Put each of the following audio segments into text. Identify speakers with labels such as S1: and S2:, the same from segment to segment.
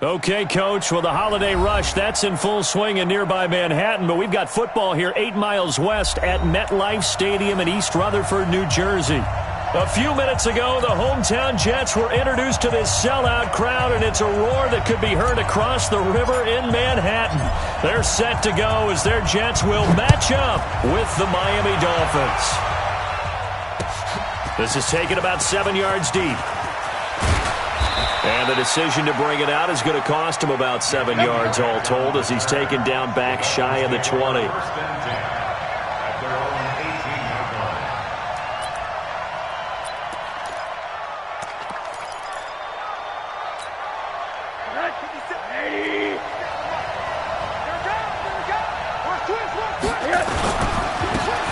S1: Okay, Coach. Well, the holiday rush, that's in full swing in nearby Manhattan, but we've got football here 8 miles west at MetLife Stadium in East Rutherford, New Jersey. A few minutes ago, the hometown Jets were introduced to this sellout crowd, and it's a roar that could be heard across the river in Manhattan. They're set to go as their Jets will match up with the Miami Dolphins. This is taken about 7 yards deep. And the decision to bring it out is going to cost him about 7 yards all told as he's taken down back shy of the 20.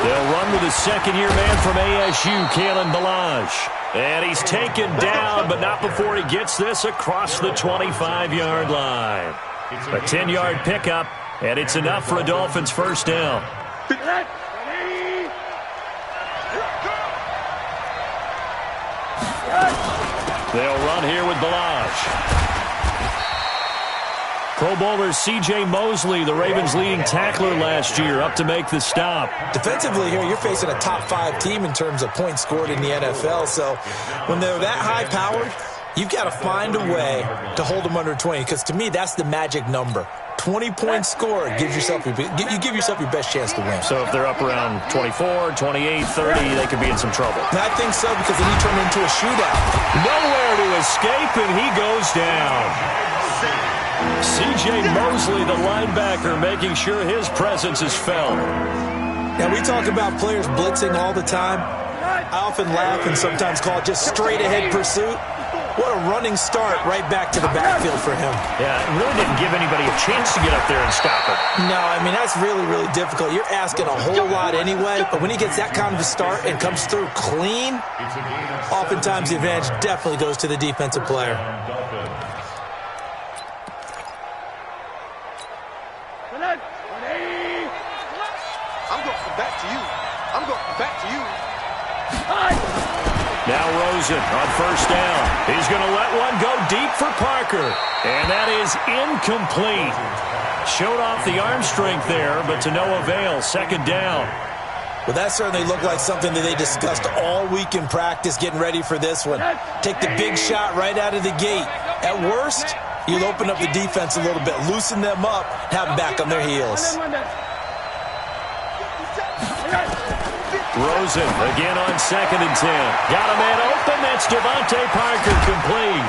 S1: They'll run with the second-year man from ASU, Kalen Ballage. And he's taken down, but not before he gets this across the 25-yard line. A 10-yard pickup, and it's enough for a Dolphins first down. They'll run here with Ballage. Pro Bowler C.J. Mosley, the Ravens' leading tackler last year, up to make the stop.
S2: Defensively here, you're facing a top-5 team in terms of points scored in the NFL. So when they're that high-powered, you've got to find a way to hold them under 20, because to me, that's the magic number. 20 points scored, you give yourself your best chance to win.
S1: So if they're up around 24, 28, 30, they could be in some trouble.
S2: And I think so, because then you turn it into a shootout.
S1: Nowhere to escape, and he goes down. C.J. Mosley, the linebacker, making sure his presence is felt.
S2: Now, we talk about players blitzing all the time. I often laugh and sometimes call it just straight-ahead pursuit. What a running start right back to the backfield for him.
S1: Yeah, it really didn't give anybody a chance to get up there and stop it.
S2: No, I mean, that's really, really difficult. You're asking a whole lot anyway, but when he gets that kind of a start and comes through clean, oftentimes the advantage definitely goes to the defensive player.
S1: Now Rosen on first down. He's going to let one go deep for Parker. And that is incomplete. Showed off the arm strength there, but to no avail. Second down.
S2: Well, that certainly looked like something that they discussed all week in practice, getting ready for this one. Take the big shot right out of the gate. At worst, you'll open up the defense a little bit, loosen them up, have them back on their heels.
S1: Rosen again on 2nd and 10. Got a man open. That's Devontae Parker complete.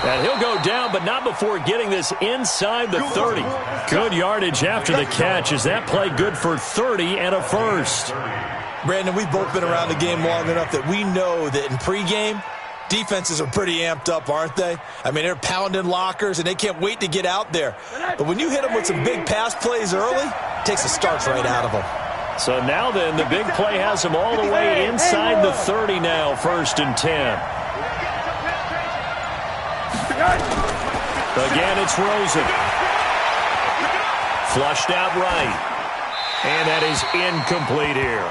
S1: And he'll go down, but not before getting this inside the 30. Good yardage after the catch. Is that play good for 30 and a first?
S2: Brandon, we've both been around the game long enough that we know that in pregame, defenses are pretty amped up, aren't they? I mean, they're pounding lockers, and they can't wait to get out there. But when you hit them with some big pass plays early, it takes the starch right out of them.
S1: So now then, the big play has him all the way inside the 30 now, 1st and 10. Again, it's Rosen. Flushed out right. And that is incomplete here.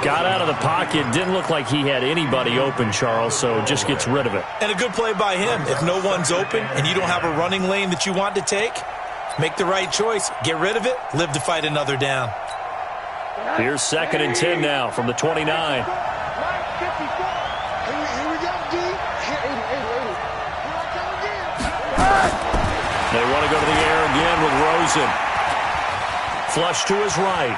S1: Got out of the pocket. Didn't look like he had anybody open, Charles, so just gets rid of it.
S2: And a good play by him. If no one's open and you don't have a running lane that you want to take, make the right choice. Get rid of it. Live to fight another down.
S1: Here's 2nd and 10 now from the 29. They want to go to the air again with Rosen. Flush to his right.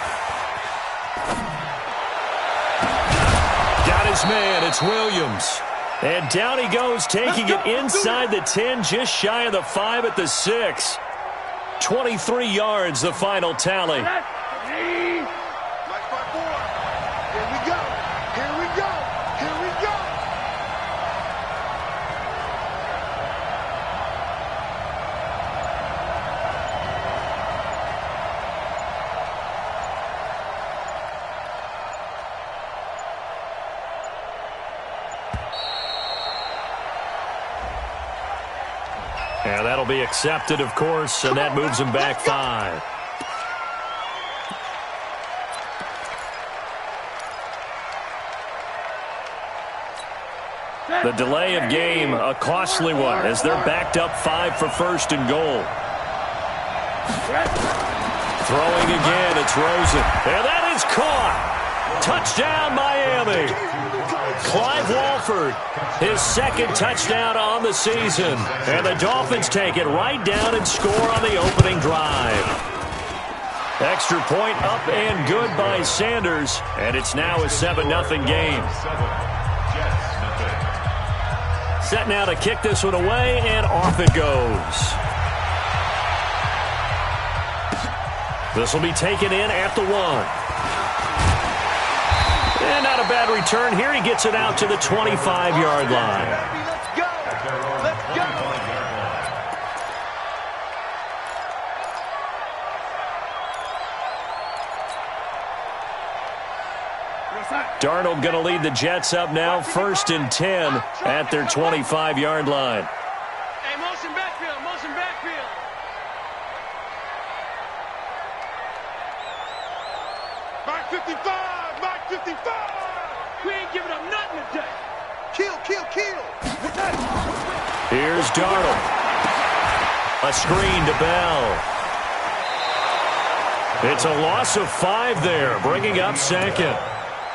S1: Got his man. It's Williams. And down he goes, taking it inside the 10, just shy of the 5 at the 6. 23 yards, the final tally. And that'll be accepted, of course, and that moves him back 5. The delay of game, a costly one, as they're backed up 5 for first and goal. Throwing again, it's Rosen. And that is caught. Touchdown, Miami. Clive Walford, his second touchdown on the season. And the Dolphins take it right down and score on the opening drive. Extra point up and good by Sanders. And it's now a 7-0 game. Set now to kick this one away, and off it goes. This will be taken in at the 1. And not a bad return here. He gets it out to the 25-yard line.
S3: Let's go. Let's go.
S1: Darnold going to lead the Jets up now, 1st and 10 at their 25-yard line.
S3: Hey, motion backfield, motion backfield. Mark 55, Mark 55. We ain't giving up nothing today. Kill, kill, kill.
S1: Here's Darnold. A screen to Bell. It's a loss of 5 there, bringing up 2nd.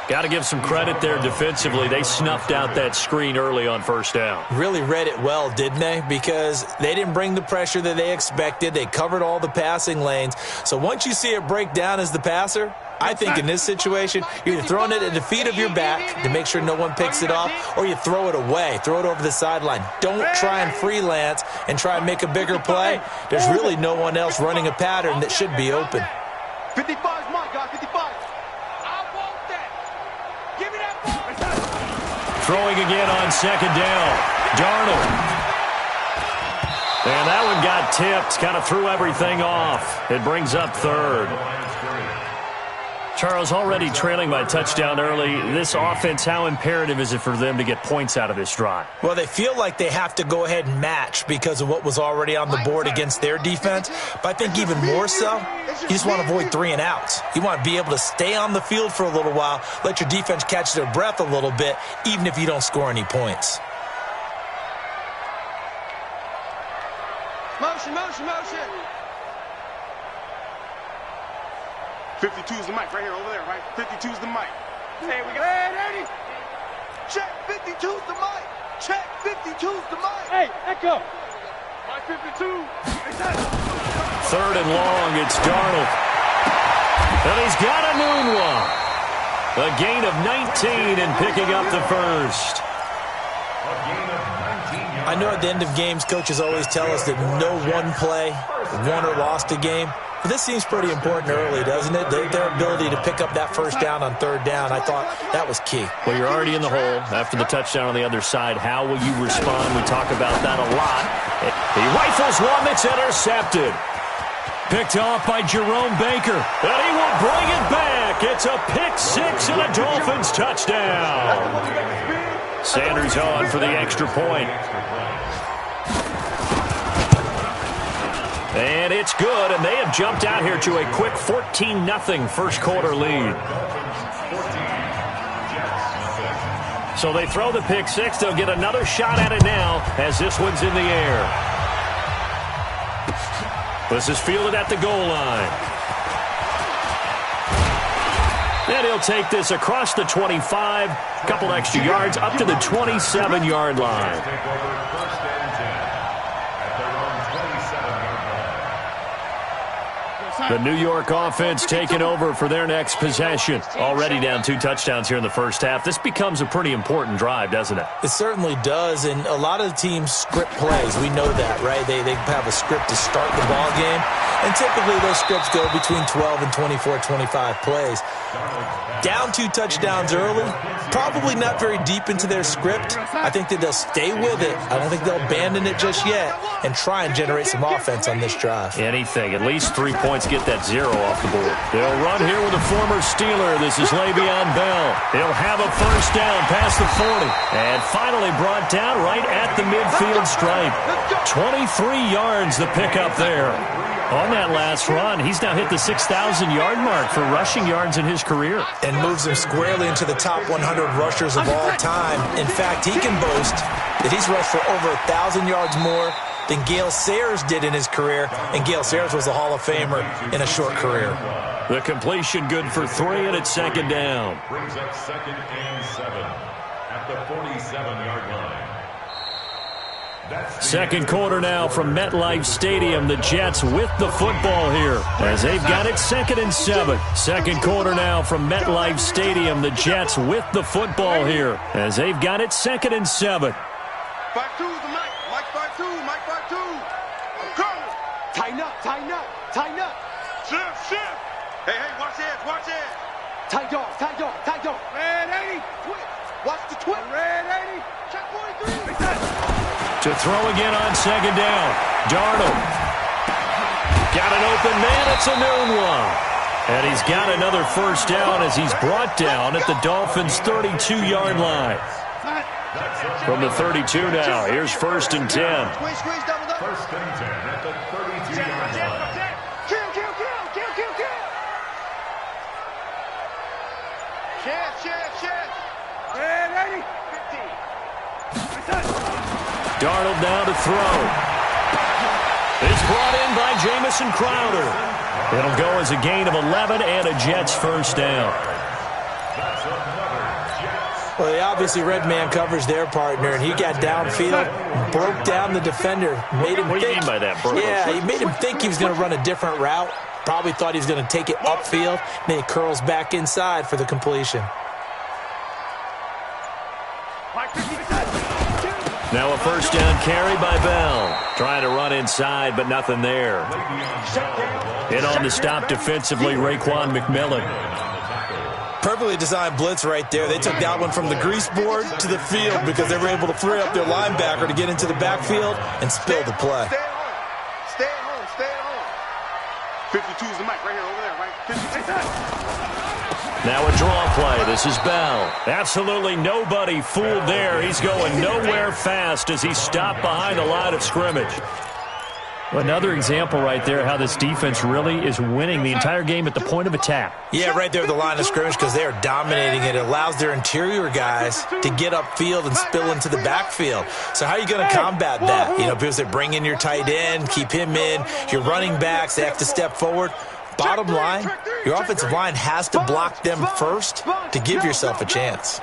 S1: Got to give some credit there defensively. They snuffed out that screen early on 1st down.
S2: Really read it well, didn't they? Because they didn't bring the pressure that they expected. They covered all the passing lanes. So once you see it break down as the passer, I think in this situation, you're either throwing it at the feet of your back to make sure no one picks it off, or you throw it away, throw it over the sideline. Don't try and freelance and try and make a bigger play. There's really no one else running a pattern that should be open.
S3: 55 is mine, guys, 55. I want that. Give me that ball.
S1: Throwing again on 2nd down. Darnold. And that one got tipped, kind of threw everything off. It brings up 3rd. Charles, already trailing by touchdown early. This offense, how imperative is it for them to get points out of this drive?
S2: Well, they feel like they have to go ahead and match because of what was already on the board against their defense. But I think even more so, you just want to avoid 3 and outs. You want to be able to stay on the field for a little while, let your defense catch their breath a little bit, even if you don't score any points.
S3: Motion, motion, motion. 52's the mic right here, over there, right? 52's the mic. Hey, we got Eddie. Check, 52's the mic. Check, 52's the mic. Hey, echo. My 52.
S1: 3rd and long, it's Darnold. And he's got a noon one. A gain of 19 and picking up the 1st.
S2: I know at the end of games, coaches always tell us that no one play won or lost a game. But this seems pretty important early, doesn't it? Their ability to pick up that 1st down on 3rd down, I thought that was key.
S1: Well, you're already in the hole after the touchdown on the other side. How will you respond? We talk about that a lot. He rifles one that's intercepted. Picked off by Jerome Baker. And he will bring it back. It's a pick-6 and a Dolphins touchdown. Sanders on for the extra point. And it's good, and they have jumped out here to a quick 14-0 first quarter lead. So they throw the pick-6. They'll get another shot at it now as this one's in the air. This is fielded at the goal line. And he'll take this across the 25, a couple extra yards, up to the 27-yard line. The New York offense taking over for their next possession. Already down 2 touchdowns here in the first half. This becomes a pretty important drive, doesn't it?
S2: It certainly does, and a lot of the teams script plays. We know that, right? They have a script to start the ball game, and typically those scripts go between 12 and 24, 25 plays. Down 2 touchdowns early, probably not very deep into their script. I think that they'll stay with it. I don't think they'll abandon it just yet and try and generate some offense on this drive.
S1: Anything. At least 3 points, get that 0 off the board. They'll run here with a former Steeler. This is Le'Veon Bell. He'll have a first down past the 40. And finally brought down right at the midfield stripe. 23 yards the pickup there. On that last run, he's now hit the 6,000-yard mark for rushing yards in his career.
S2: And moves him squarely into the top 100 rushers of all time. In fact, he can boast that he's rushed for over 1,000 yards more than Gale Sayers did in his career. And Gale Sayers was a Hall of Famer in a short career.
S1: The completion good for 3, and it's second down.
S4: Brings up 2nd and 7 at the 47-yard line.
S1: Second quarter now from MetLife Stadium. The Jets with the football here as they've got it 2nd and 7. Second quarter now from MetLife Stadium. The Jets with the football here as they've got it 2nd and 7.
S3: 5-2 is the Mike. Mike 5-2. Mike 5-2. I'm coming.
S5: Tighten up. Tighten up. Tighten up.
S3: Shift. Hey, watch edge. Watch edge.
S5: Tight dog. Tight dog. Tight dog.
S3: Red 80. Twitch. Watch the twitch. Red 80. Check 43.
S1: To throw again on second down. Darnold. Got an open man. It's a noon one. And he's got another first down as he's brought down at the Dolphins' 32-yard line. From the 32 now, here's 1st and 10.
S3: Squeeze, double.
S4: 1st and 10 at the 32-yard line.
S3: Kill. Chance. Red 80. 15.
S1: Darnold now to throw. It's brought in by Jamison Crowder. It'll go as a gain of 11 and a Jets first down.
S2: Well, they obviously red man coverage their partner, and he got downfield, broke down the defender, made him
S1: What do you
S2: think.
S1: mean by that, Burgos?
S2: Yeah, he made him think he was going to run a different route. Probably thought he was going to take it upfield, then he curls back inside for the completion.
S1: Now a first down carry by Bell. Trying to run inside, but nothing there. In on the stop defensively, Raekwon McMillan.
S2: Perfectly designed blitz right there. They took that one from the grease board to the field because they were able to free up their linebacker to get into the backfield and spill the play.
S3: Stay at home. 52 is the mic right here, over there, right? 52.
S1: Now a draw play. This is Bell. Absolutely nobody fooled there. He's going nowhere fast as he stopped behind the line of scrimmage. Another example right there how this defense really is winning the entire game at the point of attack.
S2: Yeah, right there at the line of scrimmage because they are dominating it. It allows their interior guys to get upfield and spill into the backfield. So how are you going to combat that? Because they bring in your tight end, keep him in. Your running backs, they have to step forward. Bottom line, your offensive line has to block them first to give yourself a chance.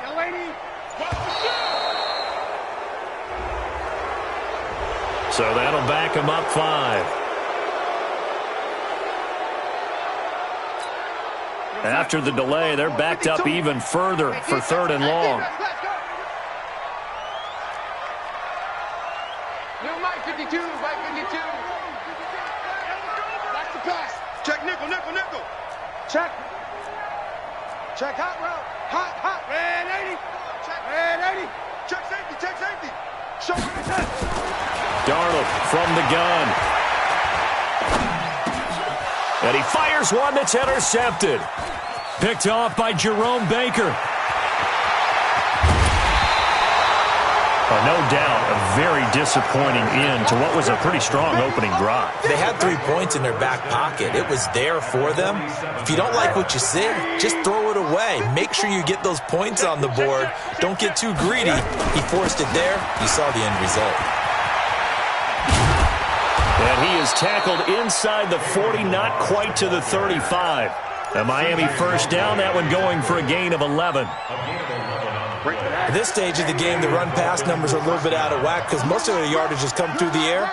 S1: So that'll back him up 5. After the delay, they're backed up even further for 3rd and long.
S5: New Mike 52. Mike 52. That's the pass.
S3: Check nickel.
S5: Check hot route. Hot.
S3: Red 80. Check red 80. Check safety. Show me the test.
S1: Darnold from the gun. And he fires one that's intercepted. Picked off by Jerome Baker. No doubt a very disappointing end to what was a pretty strong opening drive.
S2: They had 3 points in their back pocket. It was there for them. If you don't like what you see, just throw it away. Make sure you get those points on the board. Don't get too greedy. He forced it there. You saw the end result.
S1: And he is tackled inside the 40, not quite to the 35. The Miami first down, that one going for a gain of 11.
S2: At this stage of the game, the run-pass numbers are a little bit out of whack because most of their yardage has come through the air.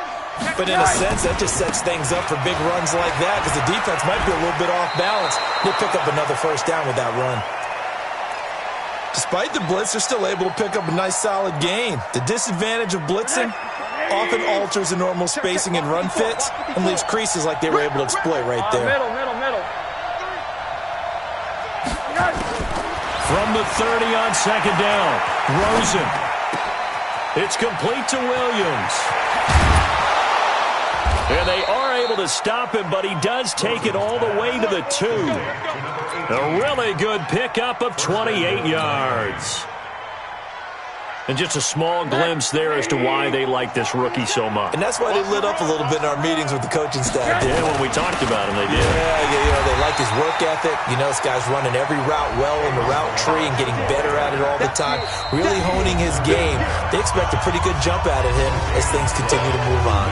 S2: But in a sense, that just sets things up for big runs like that because the defense might be a little bit off balance. They'll pick up another first down with that run. Despite the blitz, they're still able to pick up a nice solid gain. The disadvantage of blitzing often alters the normal spacing and run fits and leaves creases like they were able to exploit right there.
S5: Middle.
S1: From the 30 on second down, Rosen. It's complete to Williams. And they are able to stop him, but he does take it all the way to the 2. A really good pickup of 28 yards. And just a small glimpse there as to why they like this rookie so much.
S2: And that's why they lit up a little bit in our meetings with the coaching staff.
S1: Yeah, when we talked about him, they did.
S2: Yeah, they like his work ethic. This guy's running every route well in the route tree and getting better at it all the time, really honing his game. They expect a pretty good jump out of him as things continue to move on.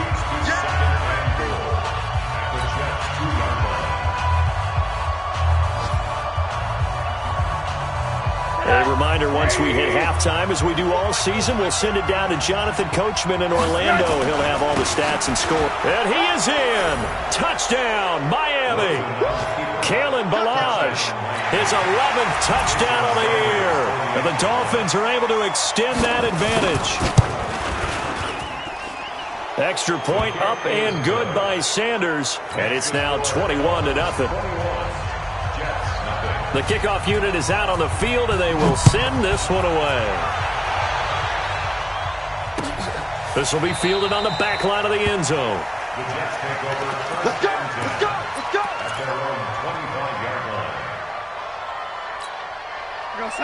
S1: A reminder, once we hit halftime, as we do all season, we'll send it down to Jonathan Coachman in Orlando. He'll have all the stats and score. And he is in. Touchdown, Miami. Kalen Ballage, his 11th touchdown of the year. And the Dolphins are able to extend that advantage. Extra point up and good by Sanders. And it's now 21-0. The kickoff unit is out on the field, and they will send this one away. This will be fielded on the back line of the end zone.
S5: Let's go! Let's go! Let's go!
S4: At their own 25-yard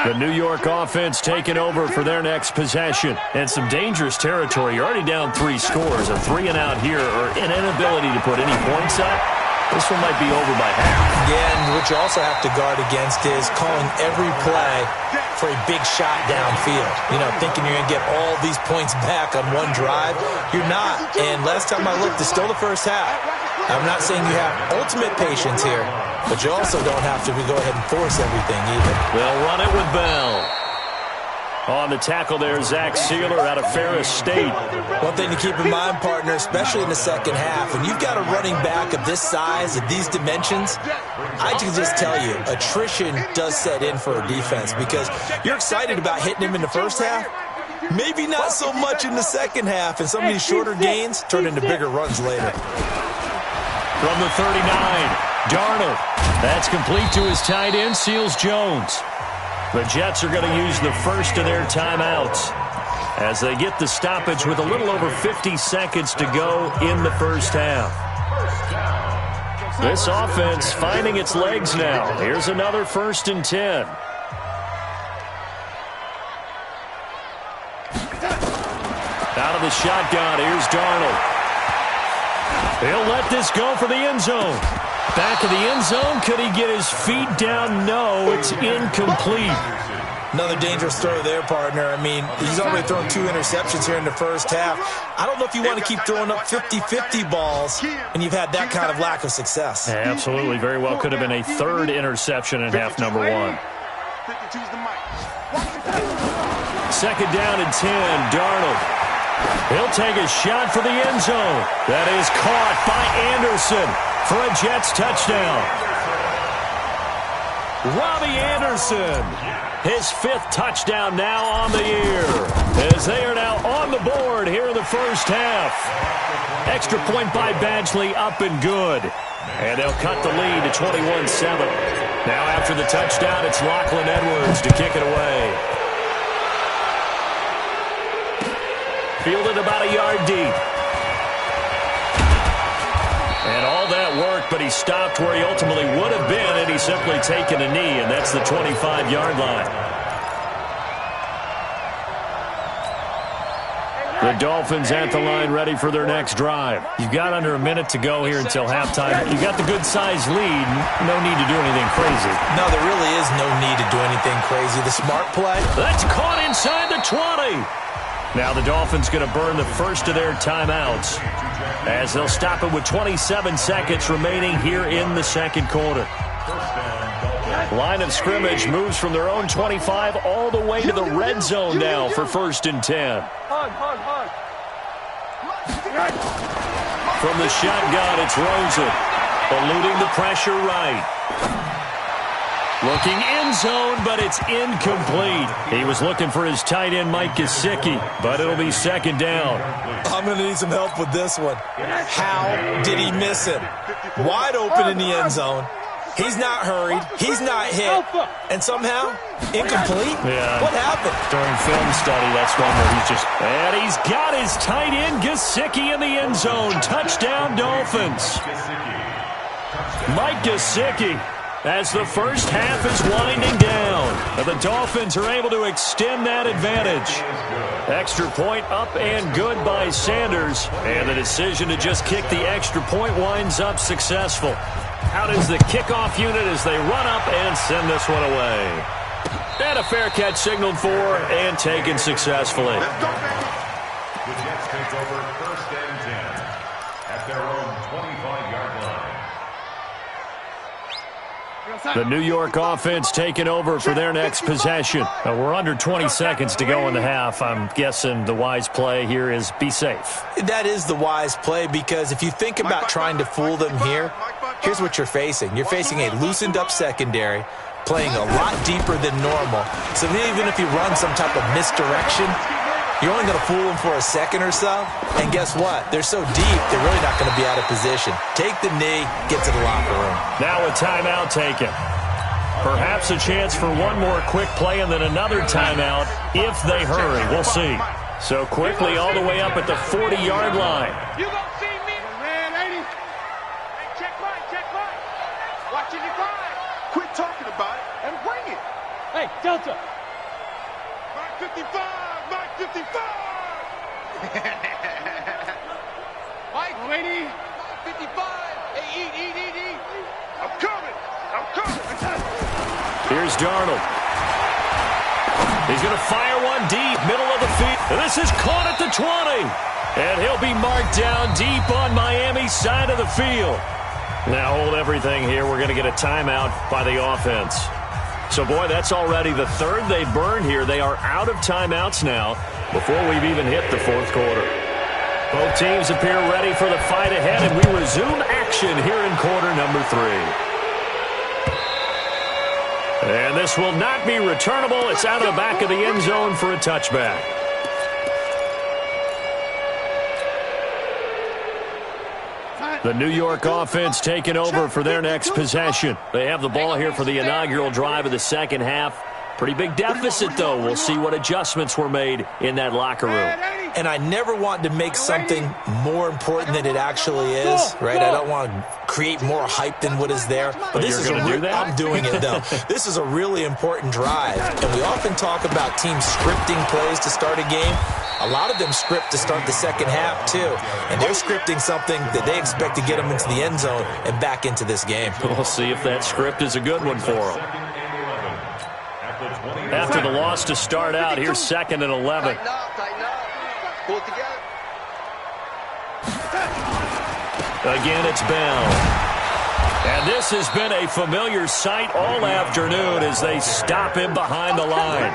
S4: line.
S1: The New York offense taking over for their next possession. And some dangerous territory. You're already down 3 scores. A 3 and out here, or an inability to put any points up. This one might be over by half.
S2: Yeah, and what you also have to guard against is calling every play for a big shot downfield. Thinking you're going to get all these points back on one drive. You're not. And last time I looked, it's still the first half. I'm not saying you have ultimate patience here, but you also don't have to go ahead and force everything either.
S1: They'll run it with Bell. On the tackle there, Zach Sealer out of Ferris State.
S2: One thing to keep in mind, partner, especially in the second half, when you've got a running back of this size, of these dimensions, I can just tell you, attrition does set in for a defense because you're excited about hitting him in the first half. Maybe not so much in the second half, and some of these shorter gains turn into bigger runs later.
S1: From the 39, Darnold. That's complete to his tight end, Seals-Jones. The Jets are going to use the first of their timeouts as they get the stoppage with a little over 50 seconds to go in the first half. This offense finding its legs now. Here's another 1st and 10. Out of the shotgun, here's Darnold. He'll let this go for the end zone. Back of the end zone. Could he get his feet down? No, it's incomplete.
S2: Another dangerous throw there, partner. He's already thrown 2 interceptions here in the first half. I don't know if you want to keep throwing up 50-50 balls, and you've had that kind of lack of success.
S1: Yeah, absolutely. Very well could have been a 3rd interception in half number 1.
S3: 52's the mic.
S1: 2nd down and 10, Darnold. He'll take a shot for the end zone. That is caught by Anderson for a Jets touchdown. Robbie Anderson, his 5th touchdown now on the year, as they are now on the board here in the first half. Extra point by Badgley, up and good. And they'll cut the lead to 21-7. Now after the touchdown, it's Lachlan Edwards to kick it away. Fielded about a yard deep. And all that work, but he stopped where he ultimately would have been had he simply taken a knee, and that's the 25-yard line. The Dolphins at the line ready for their next drive. You've got under a minute to go here until halftime. You've got the good-sized lead. No need to do anything crazy.
S2: No, there really is no need to do anything crazy. The smart play.
S1: That's caught inside the 20. Now the Dolphins going to burn the first of their timeouts as they'll stop it with 27 seconds remaining here in the second quarter. Line of scrimmage moves from their own 25 all the way to the red zone now for 1st and 10. From the shotgun, it's Rosen. Eluding the pressure right. Looking end zone, but it's incomplete. He was looking for his tight end, Mike Gesicki, but it'll be 2nd down.
S2: I'm going to need some help with this one. How did he miss him? Wide open in the end zone. He's not hurried. He's not hit. And somehow, incomplete?
S1: Yeah.
S2: What happened?
S1: During film study, that's one where he's just... And he's got his tight end, Gesicki, in the end zone. Touchdown, Dolphins. Mike Gesicki, as the first half is winding down. The Dolphins are able to extend that advantage. Extra point up and good by Sanders. And the decision to just kick the extra point winds up successful. Out is the kickoff unit as they run up and send this one away. And a fair catch signaled for and taken successfully.
S4: The Jets take over 1st and 10 at their own 25-yard line.
S1: The New York offense taking over for their next possession. We're under 20 seconds to go in the half. I'm guessing the wise play here is be safe.
S2: That is the wise play, because if you think about trying to fool them here, here's what you're facing. You're facing a loosened up secondary, playing a lot deeper than normal. So even if you run some type of misdirection, you're only going to fool them for a second or so. And guess what? They're so deep, they're really not going to be out of position. Take the knee, get to the locker room.
S1: Now a timeout taken. Perhaps a chance for one more quick play and then another timeout if they hurry. We'll see. So quickly all the way up at the 40-yard line.
S3: You gonna see me? Man, 80. Hey, check mine. Watching your grind. Quit talking about it and bring it. Hey, Delta. Mark 55. Mike, 80. 55. Hey, eat. I'm coming.
S1: Here's Darnold. He's going to fire one deep, middle of the field. And this is caught at the 20. And he'll be marked down deep on Miami's side of the field. Now hold everything here. We're going to get a timeout by the offense. So, boy, that's already the third they've burned here. They are out of timeouts now before we've even hit the fourth quarter. Both teams appear ready for the fight ahead, and we resume action here in quarter number 3. And this will not be returnable. It's out of the back of the end zone for a touchback. The New York offense taking over for their next possession. They have the ball here for the inaugural drive of the second half. Pretty big deficit, though. We'll see what adjustments were made in that locker room.
S2: And I never want to make something more important than it actually is, right? I don't want to create more hype than what is there. But this is I'm doing it, though. This is a really important drive. And we often talk about teams scripting plays to start a game. A lot of them script to start the second half, too. And they're scripting something that they expect to get them into the end zone and back into this game.
S1: We'll see if that script is a good one for them. After the loss to start out, here's 2nd and 11.
S3: Pull it together.
S1: Again, it's Bell. And this has been a familiar sight all afternoon as they stop him behind the line.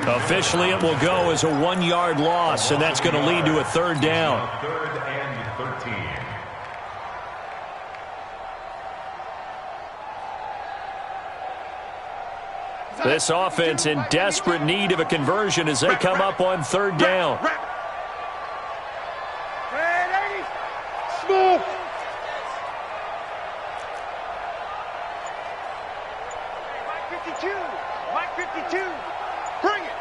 S1: Officially, it will go as a 1-yard loss, and that's going to lead to a 3rd down.
S4: 3rd and 13.
S1: This offense in desperate need of a conversion as they come up on 3rd down.
S3: Smooth. Mike 52. Bring it.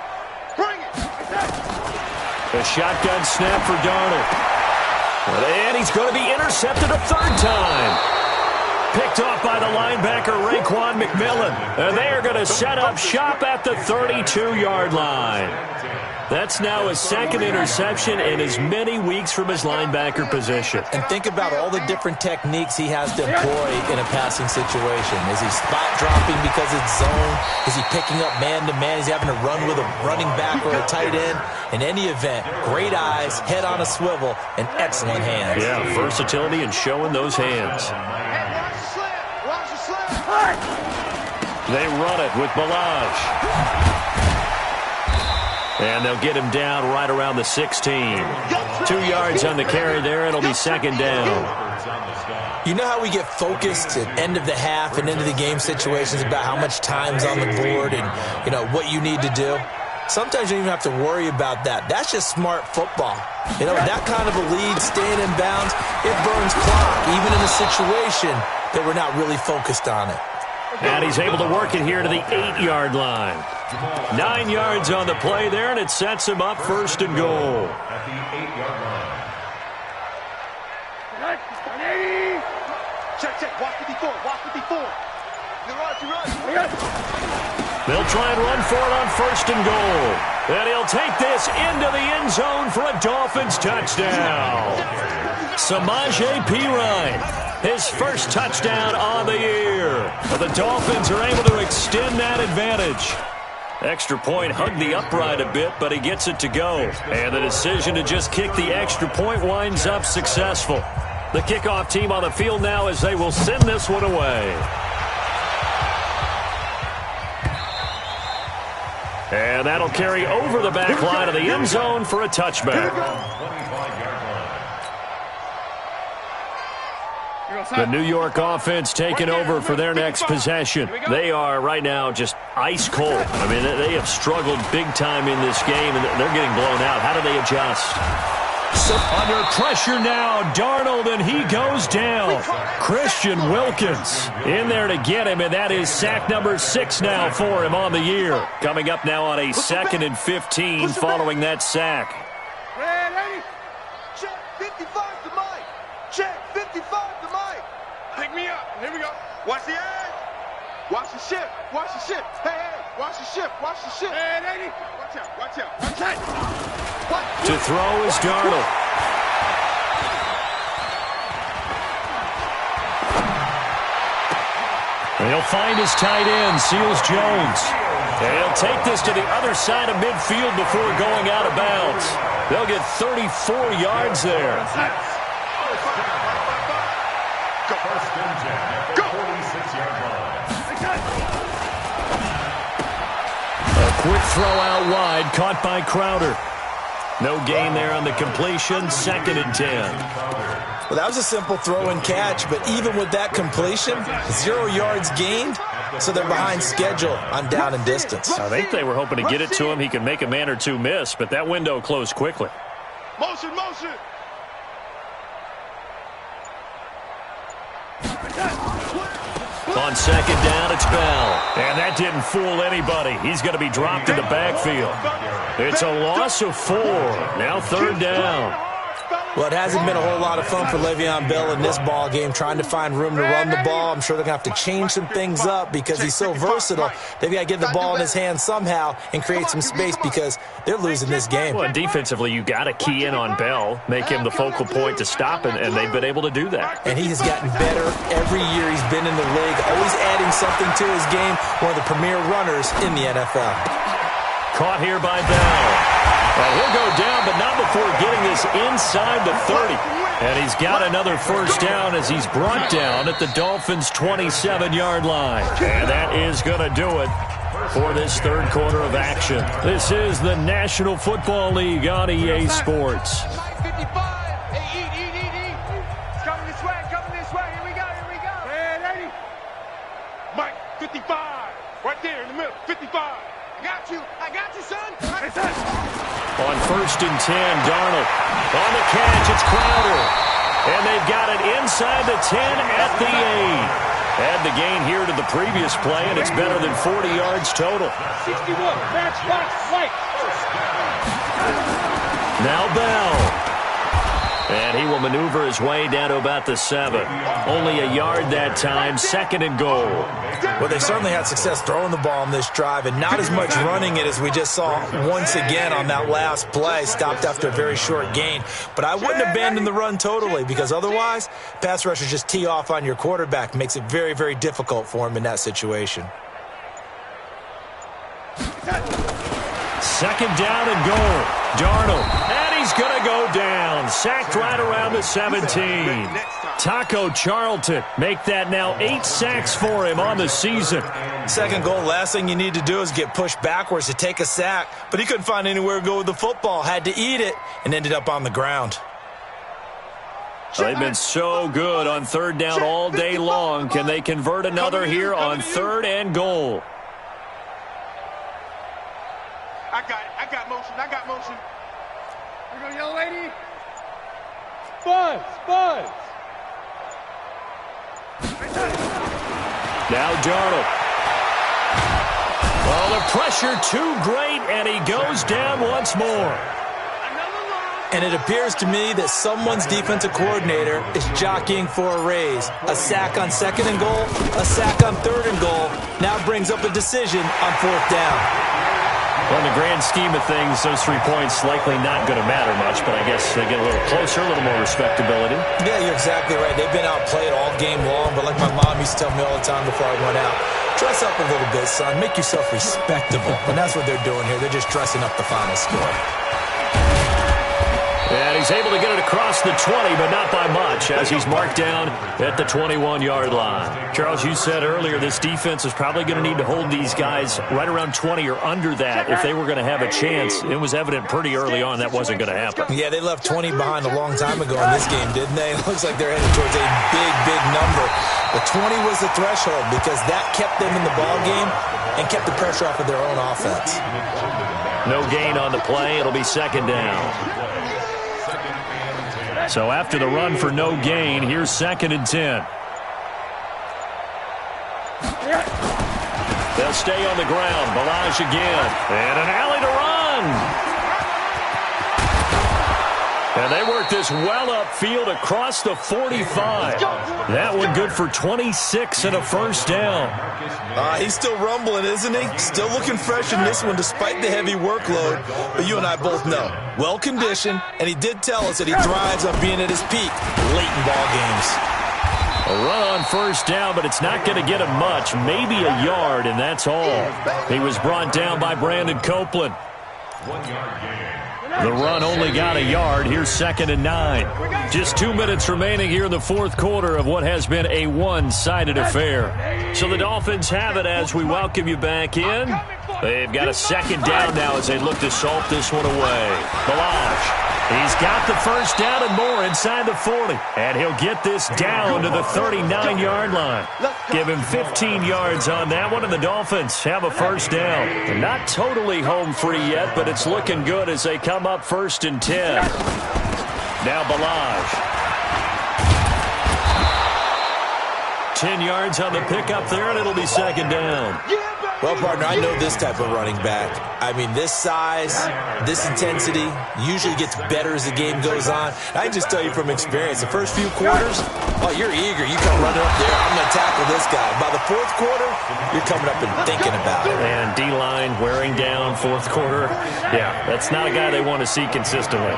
S1: A shotgun snap for Darnold. And he's going to be intercepted a 3rd time. Picked off by the linebacker, Raekwon McMillan. And they are going to set up shop at the 32-yard line. That's now his 2nd interception in as many weeks from his linebacker position.
S2: And think about all the different techniques he has to employ in a passing situation. Is he spot dropping because it's zone? Is he picking up man-to-man? Is he having to run with a running back or a tight end? In any event, great eyes, head on a swivel, and excellent hands.
S1: Yeah, versatility and showing those hands. They run it with Ballage. And they'll get him down right around the 16. 2 yards on the carry there. It'll be 2nd down.
S2: You know how we get focused at end of the half and end of the game situations about how much time's on the board and, you know, what you need to do? Sometimes you don't even have to worry about that. That's just smart football. You know, that kind of a lead, staying in bounds, it burns clock, even in a situation that we're not really focused on it.
S1: And he's able to work it here to the 8-yard line. 9 yards on the play there, and it sets him up 1st and goal.
S4: At the 8-yard line.
S3: Check. Watch 54. You run.
S1: They'll try and run for it on 1st and goal. And he'll take this into the end zone for a Dolphins touchdown. Samaje Perine, his first touchdown on the year. But the Dolphins are able to extend that advantage. Extra point hugged the upright a bit, but he gets it to go. And the decision to just kick the extra point winds up successful. The kickoff team on the field now as they will send this one away. And that'll carry over the back line of the end zone for a touchback. The New York offense taking over for their next possession. They are right now just ice cold. I mean, they have struggled big time in this game, and they're getting blown out. How do they adjust? So under pressure now, Darnold, and he goes down. Christian Wilkins in there to get him, and that is sack number 6 now for him on the year. Coming up now on a 2nd and 15 following that sack.
S3: Ready? Check 55 to Mike. Check 55 to Mike. Pick me up. Here we go. Watch the edge. Watch the ship. Watch the ship. Hey, hey. Watch the ship. Watch the ship. Hey, lady. Watch out. Watch out. Watch out.
S1: To throw is Darnold. He'll find his tight end, Seals Jones. And he'll take this to the other side of midfield before going out of bounds. They'll get 34 yards there. A quick throw out wide, caught by Crowder. No gain there on the completion, 2nd and 10.
S2: Well, that was a simple throw and catch, but even with that completion, 0 yards gained, so they're behind schedule on down and distance.
S1: I think they were hoping to get it to him. He could make a man or two miss, but that window closed quickly.
S3: Motion, motion.
S1: On 2nd down, it's Bell. And that didn't fool anybody. He's going to be dropped in the backfield. It's a loss of 4. Now 3rd down.
S2: Well, it hasn't been a whole lot of fun for Le'Veon Bell in this ball game, trying to find room to run the ball. I'm sure they're going to have to change some things up because he's so versatile. They've got to get the ball in his hands somehow and create some space because they're losing this game.
S1: Well, defensively, you got to key in on Bell, make him the focal point to stop, and they've been able to do that.
S2: And he has gotten better every year he's been in the league, always adding something to his game, one of the premier runners in the NFL.
S1: Caught here by Bell. Well, he'll go down, but not before getting this inside the 30. And he's got another 1st down as he's brought down at the Dolphins' 27-yard line. And that is going to do it for this 3rd quarter of action. This is the National Football League on EA Sports.
S3: Mike 55. Hey, eat. It's coming this way, Here we go. Hey, lady. Mike 55. Right there in the middle. 55. I got you, son.
S1: On 1st and 10, Darnold. On the catch, it's Crowder. And they've got it inside the 10 at the 8. Add the gain here to the previous play, and it's better than 40 yards total.
S3: 61. Match, right.
S1: Now Bell. And he will maneuver his way down to about the 7. Only a yard that time, 2nd and goal.
S2: Well, they certainly had success throwing the ball on this drive and not as much running it as we just saw once again on that last play. Stopped after a very short gain. But I wouldn't abandon the run totally because otherwise, pass rushers just tee off on your quarterback. Makes it very, very difficult for him in that situation.
S1: 2nd down and goal. Darnold. And he's going to go down. Sacked right around the 17. Taco Charlton make that now 8 sacks for him on the season.
S2: 2nd goal, last thing you need to do is get pushed backwards to take a sack. But he couldn't find anywhere to go with the football. Had to eat it and ended up on the ground.
S1: They've been so good on 3rd down all day long. Can they convert another here on 3rd and goal?
S3: I got motion. Here we go, young lady. Buzz.
S1: Now Darnold. Well, the pressure too great, and he goes down once more.
S2: And it appears to me that someone's defensive coordinator is jockeying for a raise. A sack on 2nd and goal, a sack on 3rd and goal now brings up a decision on 4th down.
S1: Well, in the grand scheme of things, those 3 points likely not going to matter much, but I guess they get a little closer, a little more respectability.
S2: Yeah, you're exactly right. They've been outplayed all game long, but like my mom used to tell me all the time before I went out, dress up a little bit, son. Make yourself respectable. And that's what they're doing here. They're just dressing up the final score.
S1: And he's able to get it across the 20, but not by much, as he's marked down at the 21-yard line. Charles, you said earlier this defense is probably going to need to hold these guys right around 20 or under that if they were going to have a chance. It was evident pretty early on that wasn't going to happen.
S2: Yeah, they left 20 behind a long time ago in this game, didn't they? It looks like they're headed towards a big, big number. But 20 was the threshold because that kept them in the ball game and kept the pressure off of their own offense.
S1: No gain on the play. It'll be 2nd down. So after the run for no gain, here's 2nd and 10. They'll stay on the ground. Ballage again. And an alley to run. And they work this well upfield across the 45. That one good for 26 and a 1st down.
S2: He's still rumbling, isn't he? Still looking fresh in this one despite the heavy workload. But you and I both know, well-conditioned, and he did tell us that he thrives on being at his peak late in ball games.
S1: A run on 1st down, but it's not going to get him much. Maybe a yard, and that's all. He was brought down by Brandon Copeland.
S4: 1 yard gain.
S1: The run only got a yard. Here's 2nd and 9. Just 2 minutes remaining here in the 4th quarter of what has been a one-sided affair. So the Dolphins have it as we welcome you back in. They've got a 2nd down now as they look to salt this one away. Ballage. He's got the 1st down and more inside the 40. And he'll get this down to the 39-yard line. Give him 15 yards on that one, and the Dolphins have a 1st down. They're not totally home free yet, but it's looking good as they come up 1st and 10. Now Ballage. 10 yards on the pickup there, and it'll be 2nd down.
S2: Well, partner, I know this type of running back. I mean, this size, this intensity usually gets better as the game goes on. I can just tell you from experience, the first few quarters, oh, you're eager. You come running up there, I'm going to tackle this guy. By the 4th quarter, you're coming up and thinking about it.
S1: And D-line wearing down 4th quarter. Yeah, that's not a guy they want to see consistently.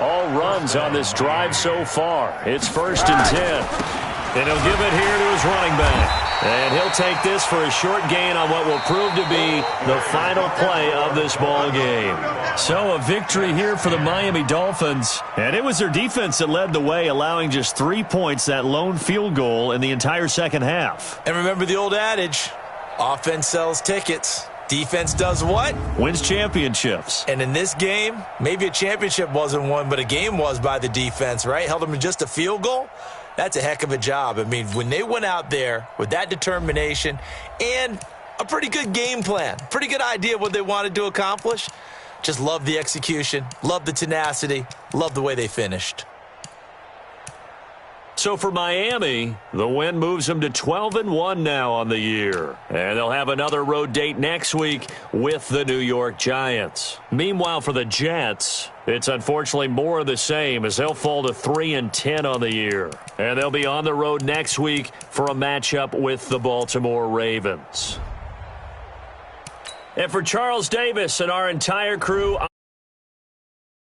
S1: All runs on this drive so far. It's 1st and 10. And he'll give it here to his running back. And he'll take this for a short gain on what will prove to be the final play of this ball game. So a victory here for the Miami Dolphins. And it was their defense that led the way, allowing just 3 points, that lone field goal in the entire 2nd half.
S2: And remember the old adage, offense sells tickets. Defense does what?
S1: Wins championships.
S2: And in this game, maybe a championship wasn't won, but a game was by the defense, right? Held them to just a field goal. That's a heck of a job. I mean, when they went out there with that determination and a pretty good game plan, pretty good idea of what they wanted to accomplish, just love the execution, love the tenacity, love the way they finished.
S1: So for Miami, the win moves them to 12-1 now on the year. And they'll have another road date next week with the New York Giants. Meanwhile, for the Jets, it's unfortunately more of the same as they'll fall to 3-10 on the year. And they'll be on the road next week for a matchup with the Baltimore Ravens. And for Charles Davis and our entire crew...